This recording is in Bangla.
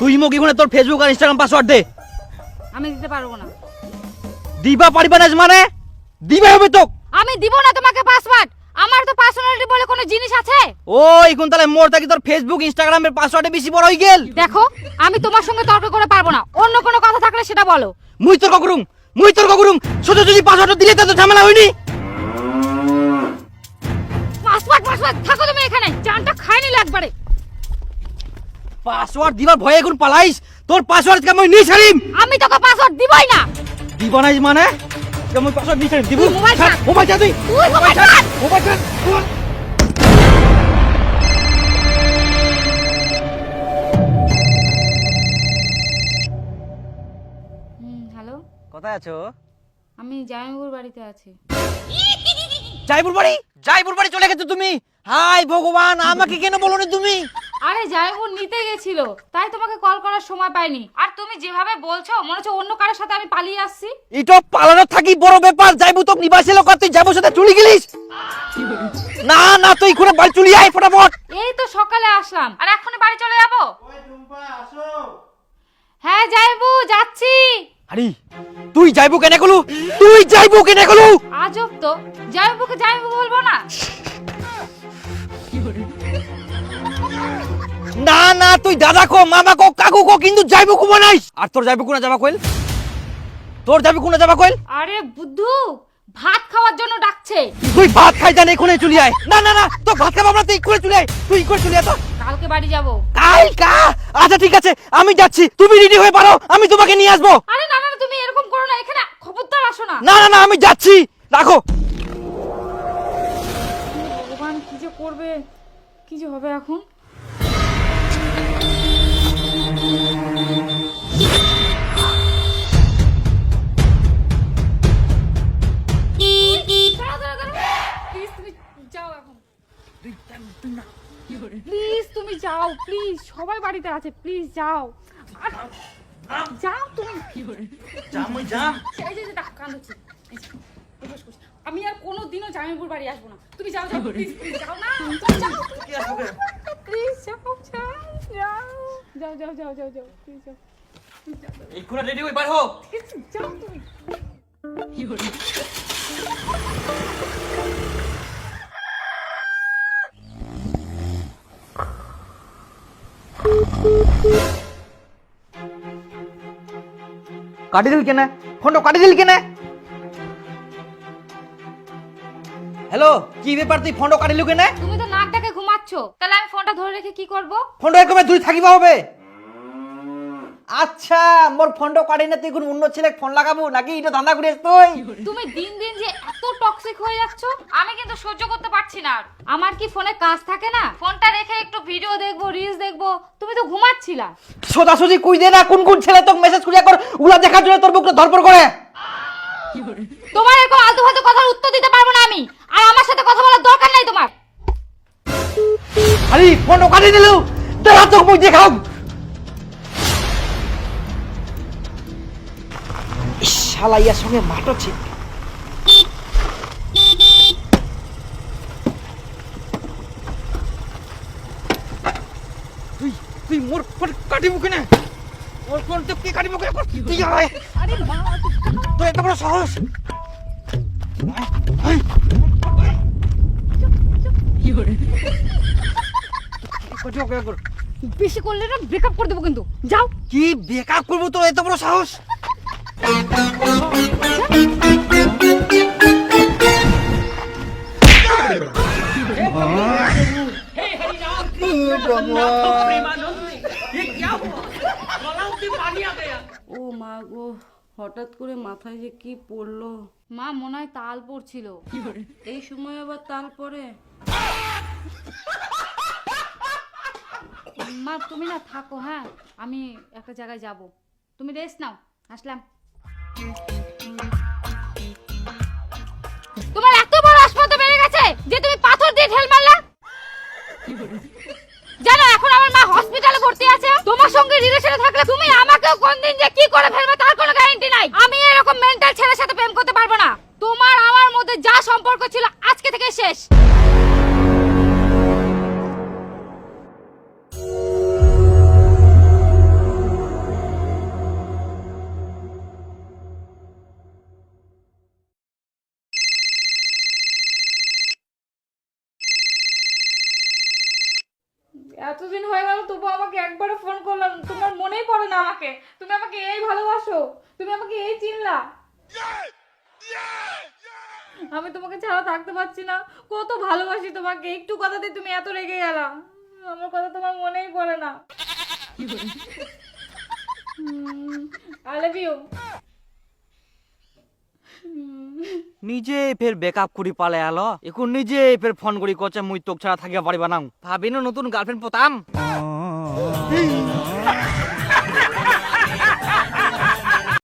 তুই মুখ ইগুনে তোর ফেসবুক আর ইনস্টাগ্রাম পাসওয়ার্ড দে। আমি দিতে পারবো না। দিবা পারিবা না মানে দিবা হবে তো। আমি দিব না তোমাকে পাসওয়ার্ড। আমার তো পার্সোনালিটি বলে কোনো জিনিস আছে? ও এখন তাহলে মোর থাকি তোর ফেসবুক ইনস্টাগ্রামের পাসওয়ার্ডে বেশি বড় হই গেল। দেখো আমি তোমার সঙ্গে তর্ক করে পারবো না, অন্য কোনো কথা থাকলে সেটা বলো। মুই তর্ক করুম সোজা যদি পাসওয়ার্ড দিলে তো ঝামেলা হয়নি। পাসওয়ার্ড থাকো তুমি এখানে, জানটা খাই নিলে একবারে। পাসওয়ার্ড দিবার ভয়ে এখন পালাইস, তোর পাসওয়ার্ড কে মই নি ছাড়িম। আমি তোকে পাসওয়ার্ড দিবই না। দিবা নাই মানে কে মই পাসওয়ার্ড নি ছাড়িম দিব। তুই মোবাইল ছাড়। মোবাইল ছাড় তুই। তুই মোবাইল ছাড়। মোবাইল ছাড়। হ্যালো, কোথায় আছো? আমি জামাইবাবুর বাড়িতে আছি। জয়পুর বাড়ি চলে গেছো তুমি? হাই ভগবান, আমাকে কেন বলোনি তুমি? আরে জামাইবাবু নিতে গেছিল, তাই তোমাকে কল করার সময় পাইনি। আর তুমি যেভাবে বলছো মনে হচ্ছে অন্য কারোর সাথে আমি পালিয়ে আসছি। এটা পালানো থাকি বড় ব্যাপার। যাইবো তো নিবাসী লোক, তুই যাইবো সাথে চলে গেলিস। না না তুই ঘুরে বাড়ি চলে আয় ফটাফট। এই তো সকালে আসলাম আর এখনই বাড়ি চলে যাবো। হ্যাঁ জামাইবাবু যাচ্ছি। আরে তুই যাইবো কেন গেলু? আজব তো, জামাইবাবুকে জামাইবাবু বলবো না? না না তুই দাদা কো, মামা কো, কাকু কো, কিন্তু যাইবো কো বানাইস। আর তোর যাইবো কোনা যাবা কইল? আরে বুদ্ধু, ভাত খাওয়ার জন্য ডাকছে। তুই ভাত খাই জান, এখনই চলে আয়। না না না তো ভাত খাবো না, তুই এখনই চলে আয়। তো কালকে বাড়ি যাবো। আচ্ছা ঠিক আছে আমি যাচ্ছি, তুমি রেডি হয়ে পারো, আমি তোমাকে নিয়ে আসবো। আরে না না তুমি এরকম করো না, এখানে খবরদার আসো না। না না না আমি যাচ্ছি, রাখো। ভগবান কি যে করবে, কি যে হবে এখন। প্লিজ তুমি যাও, প্লিজ সবাই বাড়িতে আছে, প্লিজ যাও। যাও তুমি। আমি আর কোনোদিনও জামাইবাবুর বাড়ি আসবো না। তুমি যাও যাও, প্লিজ যাও না, তুমি যাও প্লিজ, যাও প্লিজ যাও। এখনই রেডি হয়ে বার হো। যাও তুমি। কাটি দিল কেনে ফোনটা, কাটি দিল কেনে? হ্যালো, কি ব্যাপার তুই ফোনটা কাটিলু কেনে? তুমি তো নাক ডাকে ঘুমাচ্ছ, তাহলে আমি ফোনটা ধরে রেখে কি করব? ফোনটা এরকম দুই থাকিবা হবে। আচ্ছা মোর ফোনটা কাটি না, তুই কোন অন্য ছেলে ফোন লাগাবো নাকি? এটা ধান্দা করিস তুই? তুমি দিন দিন যে এত টক্সিক হয়ে যাচ্ছ, আমি কিন্তু সহ্য করতে পারছি না। আমার কি ফোনে কাজ থাকে না? ফোনটা রেখে একটু ভিডিও দেখবো, রিলস দেখবো, তুমি তো ঘুমাচ্ছিলা। সোজাসুজি কই দে না, কোন ছেলে তোকে মেসেজ করিয়া কর উলা দেখার জন্য তোর বুকটা ধরপড় করে। তোমার এরকম আলতু ফালতু কথার উত্তর দিতে পারবো না আমি, আর আমার সাথে কথা বলার দরকার নাই তোমার। আরে ফোনটা কাটি দিলু, দাঁড়া তোকে মুখ দেখাও। শালাইয়ার সঙ্গে মাটছে। তুই মোর ফোন কাটিবো কেন? মোর ফোন তো কি কাটিবো কেন? তুই আয়। আরে মা, তুই এত বড় সাহস? বেশি করলে না ব্রেকআপ করে দেবো কিন্তু। যাও। কি ব্রেকআপ করবো? তোর এত বড় সাহস? ও মা গো, হঠাৎ করে মাথায় যে কি পড়লো। মা মনে হয় তাল পড়ছিল। এই সময় আবার তাল পড়ে? মা তুমি না থাকো, হ্যাঁ আমি একটা জায়গায় যাব, তুমি রেস্ট নাও, আসলাম। তোমার এত বড় আসপত্তি বেড়ে গেছে যে তুমি পাথর দিয়ে ঢেল মারলা। জানো এখন আমার মা হসপিটালে ভর্তি আছে। তোমার সঙ্গে রিলেশনে থাকলে তুমি আমাকেও কোন দিন যে কি করে ফেলবে তার কোনো গ্যারান্টি নাই। আমি এরকম মেন্টাল ছেলের সাথে প্রেম করতে পারবো না। তোমার আমার মধ্যে যা সম্পর্ক ছিল আজকে থেকে শেষ। এতদিন হয়ে গেল তবু আমাকে একবারও ফোন করলাম, তোমার মনেই পড়ে না আমাকে। তুমি আমাকে এই ভালোবাসো, তুমি আমাকে এই চিনলা। আমি তোমাকে ছাড়া থাকতে পারছি না, কত ভালোবাসি তোমাকে। একটু কথাতে তুমি এত রেগে গেলা, আমার কথা তোমার মনেই পড়ে না। I love you. নিজে ফের বেকআপ করি পালে আলো, এখন নিজে ফের ফোন করি কচ্ছে মুই তোক ছাড়া থাকিবা পারিবা না। ভাবিনো নতুন গার্লফ্রেন্ড পতাম।